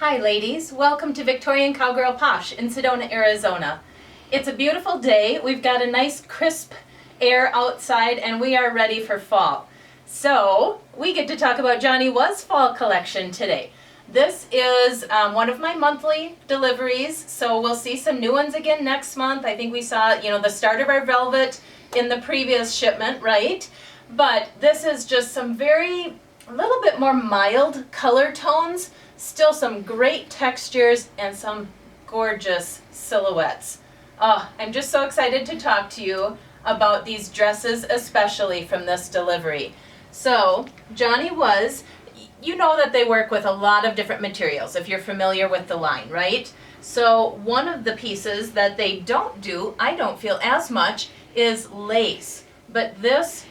Hi ladies, welcome to Victorian Cowgirl Posh in Sedona, Arizona. It's a beautiful day. We've got a nice crisp air outside and we are ready for fall. So we get to talk about Johnny Was fall collection today. This is one of my monthly deliveries, so we'll see some new ones again next month. I think we saw, the start of our velvet in the previous shipment, right? But this is just some a little bit more mild color tones. Still some great textures and some gorgeous silhouettes. Oh, I'm just so excited to talk to you about these dresses, especially from this delivery. So, Johnny Was, you know that they work with a lot of different materials if you're familiar with the line, right? So one of the pieces that they don't do, I don't feel as much, is lace. But this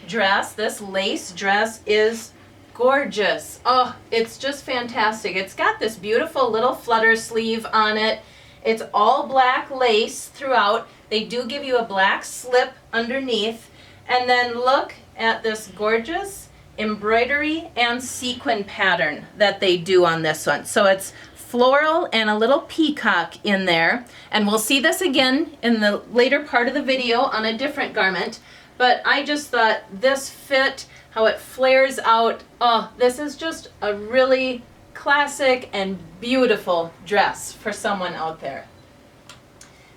lace dress is gorgeous. Oh, it's just fantastic. It's got this beautiful little flutter sleeve on it. It's all black lace throughout. They do give you a black slip underneath. And then look at this gorgeous embroidery and sequin pattern that they do on this one. So it's floral and a little peacock in there. And we'll see this again in the later part of the video on a different garment. But I just thought this fit, how it flares out. Oh, this is just a really classic and beautiful dress for someone out there.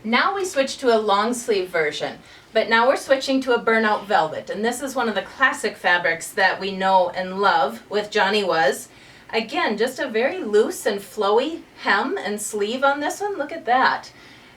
Now we switch to a long sleeve version, but now we're switching to a burnout velvet. And this is one of the classic fabrics that we know and love with Johnny Was. Again, just a very loose and flowy hem and sleeve on this one. Look at that.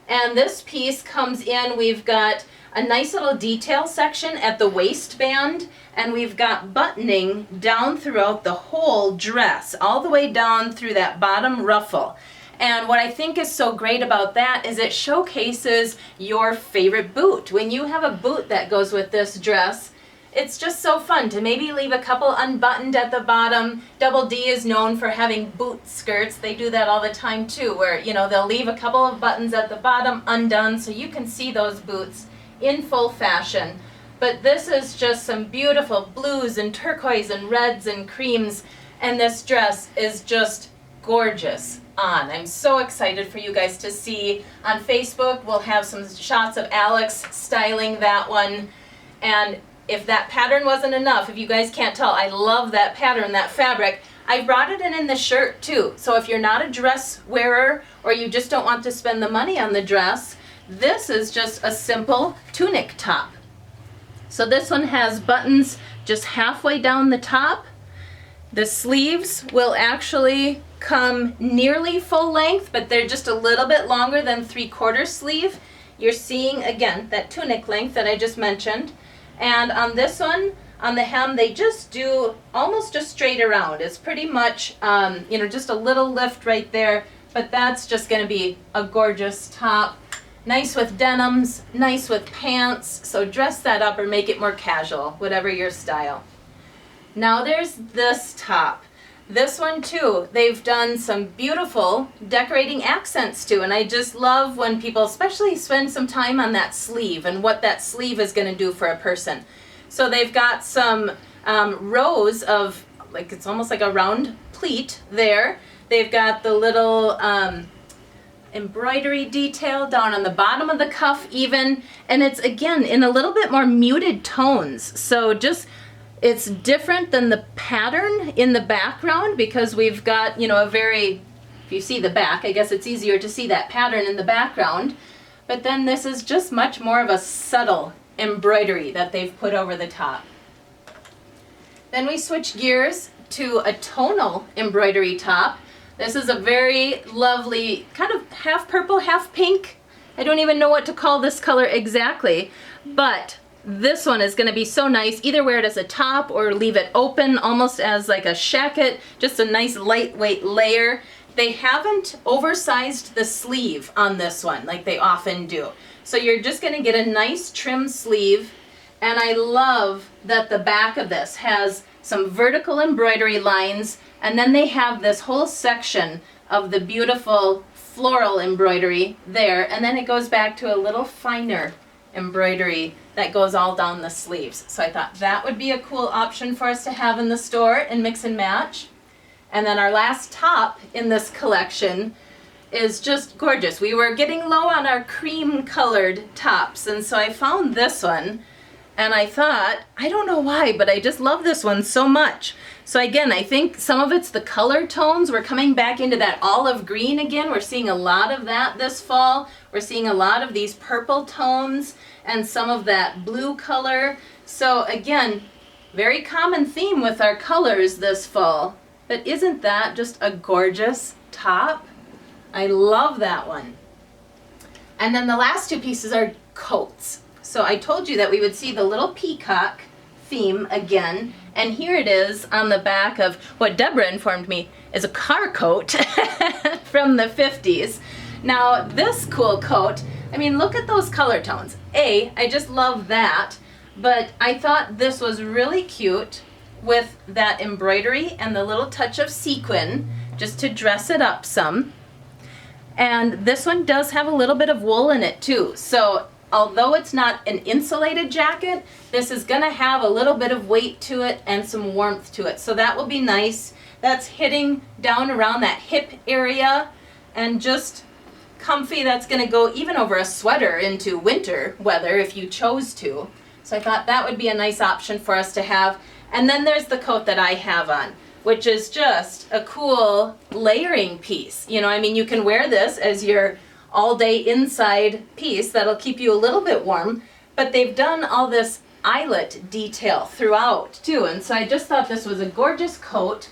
And this piece comes in, we've got a nice little detail section at the waistband, and we've got buttoning down throughout the whole dress, all the way down through that bottom ruffle. And what I think is so great about that is it showcases your favorite boot. When you have a boot that goes with this dress, it's just so fun to maybe leave a couple unbuttoned at the bottom. Double D is known for having boot skirts. They do that all the time too, where they'll leave a couple of buttons at the bottom undone so you can see those boots in full fashion. But this is just some beautiful blues and turquoise and reds and creams, and this dress is just gorgeous on. I'm so excited for you guys to see. On Facebook we'll have some shots of Alex styling that one, and if that pattern wasn't enough, if you guys can't tell, I love that pattern, that fabric. I brought it in the shirt too. So if you're not a dress wearer or you just don't want to spend the money on the dress, this is just a simple tunic top. So this one has buttons just halfway down the top. The sleeves will actually come nearly full length, but they're just a little bit longer than 3/4 sleeve. You're seeing again that tunic length that I just mentioned. And on this one, on the hem, they just do almost just straight around. It's pretty much, just a little lift right there, but that's just gonna be a gorgeous top. Nice with denims, nice with pants, so dress that up or make it more casual, whatever your style. Now there's this top. This one too, they've done some beautiful decorating accents to, and I just love when people especially spend some time on that sleeve and what that sleeve is going to do for a person. So they've got some rows of, it's almost like a round pleat there. They've got the little embroidery detail down on the bottom of the cuff even, and it's again in a little bit more muted tones. So it's different than the pattern in the background because we've got, if you see the back, I guess it's easier to see that pattern in the background. But then this is just much more of a subtle embroidery that they've put over the top. Then we switch gears to a tonal embroidery top. This is a very lovely, kind of half purple, half pink. I don't even know what to call this color exactly, but this one is going to be so nice. Either wear it as a top or leave it open almost as like a shacket, just a nice lightweight layer. They haven't oversized the sleeve on this one like they often do. So you're just going to get a nice trim sleeve, and I love that the back of this has some vertical embroidery lines, and then they have this whole section of the beautiful floral embroidery there, and then it goes back to a little finer embroidery that goes all down the sleeves. So I thought that would be a cool option for us to have in the store and mix and match. And then our last top in this collection is just gorgeous. We were getting low on our cream colored tops, and so I found this one, and I thought, I don't know why, but I just love this one so much. So again, I think some of it's the color tones. We're coming back into that olive green again. We're seeing a lot of that this fall. We're seeing a lot of these purple tones and some of that blue color. So again, very common theme with our colors this fall. But isn't that just a gorgeous top? I love that one. And then the last two pieces are coats. So I told you that we would see the little peacock theme again, and here it is on the back of what Deborah informed me is a car coat from the 50s. Now this cool coat, I mean, look at those color tones. I just love that, but I thought this was really cute with that embroidery and the little touch of sequin just to dress it up some. And this one does have a little bit of wool in it too. So although it's not an insulated jacket, this is gonna have a little bit of weight to it and some warmth to it. So that will be nice. That's hitting down around that hip area and just comfy. That's gonna go even over a sweater into winter weather if you chose to. So I thought that would be a nice option for us to have. And then there's the coat that I have on, which is just a cool layering piece. You know, I mean, you can wear this as your all day inside piece that'll keep you a little bit warm, but they've done all this eyelet detail throughout too. And so I just thought this was a gorgeous coat.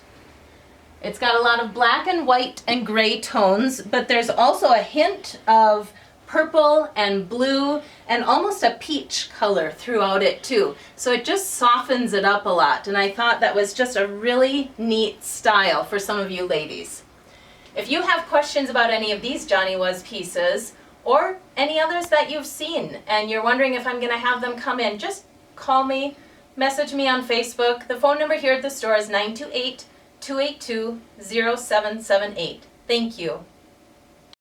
It's got a lot of black and white and gray tones, but there's also a hint of purple and blue and almost a peach color throughout it too. So it just softens it up a lot, and I thought that was just a really neat style for some of you ladies. If you have questions about any of these Johnny Was pieces or any others that you've seen and you're wondering if I'm going to have them come in, just call me, message me on Facebook. The phone number here at the store is 928-282-0778. Thank you.